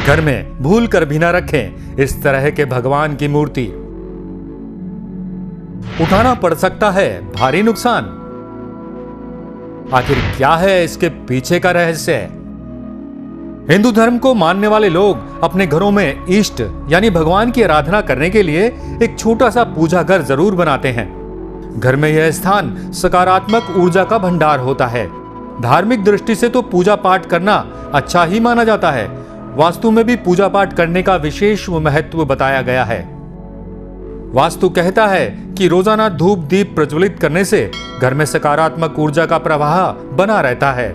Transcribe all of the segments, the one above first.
घर में भूल कर भी ना रखें इस तरह के भगवान की मूर्ति। उठाना पड़ सकता है भारी नुकसान। आखिर क्या है इसके पीछे का रहस्य? हिंदू धर्म को मानने वाले लोग अपने घरों में इष्ट यानी भगवान की आराधना करने के लिए एक छोटा सा पूजा घर जरूर बनाते हैं। घर में यह स्थान सकारात्मक ऊर्जा का भंडार होता है। धार्मिक दृष्टि से तो पूजा पाठ करना अच्छा ही माना जाता है। वास्तु में भी पूजा पाठ करने का विशेष महत्व बताया गया है। वास्तु कहता है कि रोजाना धूप दीप प्रज्वलित करने से घर में सकारात्मक ऊर्जा का प्रवाह बना रहता है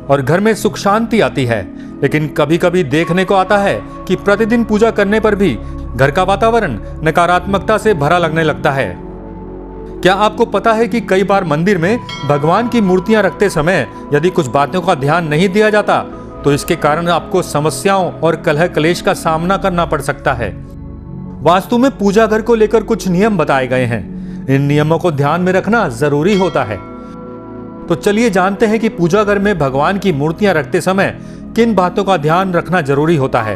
और घर में सुख शांति आती है। लेकिन कभी कभी देखने को आता है कि प्रतिदिन पूजा करने पर भी घर का वातावरण नकारात्मकता से भरा लगने लगता है। क्या आपको पता है कि कई बार मंदिर में भगवान की मूर्तियां रखते समय यदि कुछ बातों का ध्यान नहीं दिया जाता तो इसके कारण आपको समस्याओं और कलह क्लेश का सामना करना पड़ सकता है। वास्तु में पूजा घर को लेकर कुछ नियम बताए गए हैं। इन नियमों को ध्यान में रखना जरूरी होता है। तो चलिए जानते हैं कि पूजा घर में भगवान की मूर्तियां रखते समय किन बातों का ध्यान रखना जरूरी होता है।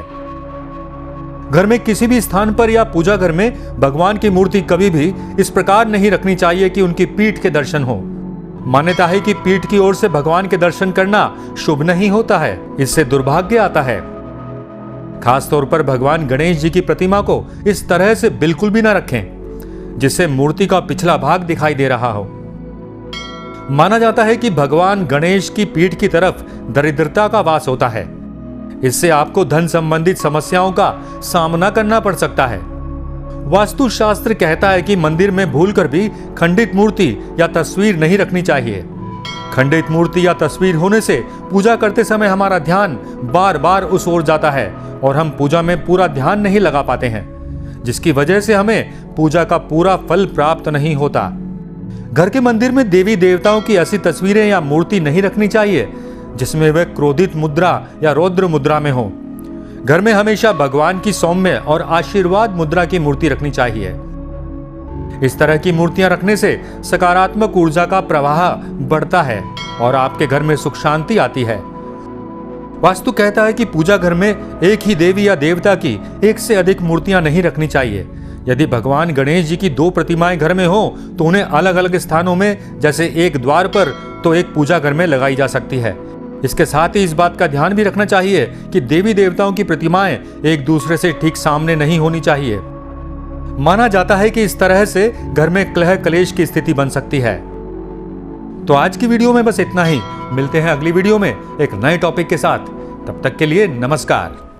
घर में किसी भी स्थान पर या पूजा घर में भगवान की मूर्ति कभी भी इस प्रकार नहीं रखनी चाहिए कि उनकी पीठ के दर्शन हो। मान्यता है कि पीठ की ओर से भगवान के दर्शन करना शुभ नहीं होता है, इससे दुर्भाग्य आता है। खास तौर पर भगवान गणेश जी की प्रतिमा को इस तरह से बिल्कुल भी ना रखें जिससे मूर्ति का पिछला भाग दिखाई दे रहा हो। माना जाता है कि भगवान गणेश की पीठ की तरफ दरिद्रता का वास होता है। इससे आपको धन संबंधित समस्याओं का सामना करना पड़ सकता है। वास्तु शास्त्र कहता है कि मंदिर में भूलकर भी खंडित मूर्ति या तस्वीर नहीं रखनी चाहिए। खंडित मूर्ति या तस्वीर होने से पूजा करते समय हमारा ध्यान बार बार उस ओर जाता है और हम पूजा में पूरा ध्यान नहीं लगा पाते हैं, जिसकी वजह से हमें पूजा का पूरा फल प्राप्त नहीं होता। घर के मंदिर में देवी देवताओं की ऐसी तस्वीरें या मूर्ति नहीं रखनी चाहिए जिसमें वे क्रोधित मुद्रा या रौद्र मुद्रा में हो। घर में हमेशा भगवान की सौम्य और आशीर्वाद मुद्रा की मूर्ति रखनी चाहिए। इस तरह की मूर्तियां रखने से सकारात्मक ऊर्जा का प्रवाह बढ़ता है और आपके घर में सुख शांति आती है। वास्तु कहता है कि पूजा घर में एक ही देवी या देवता की एक से अधिक मूर्तियां नहीं रखनी चाहिए। यदि भगवान गणेश जी की 2 प्रतिमाएं घर में हो तो उन्हें अलग अलग स्थानों में, जैसे एक द्वार पर तो एक पूजा घर में लगाई जा सकती है। इसके साथ ही इस बात का ध्यान भी रखना चाहिए कि देवी देवताओं की प्रतिमाएं एक दूसरे से ठीक सामने नहीं होनी चाहिए। माना जाता है कि इस तरह से घर में कलह क्लेश की स्थिति बन सकती है। तो आज की वीडियो में बस इतना ही। मिलते हैं अगली वीडियो में एक नए टॉपिक के साथ। तब तक के लिए नमस्कार।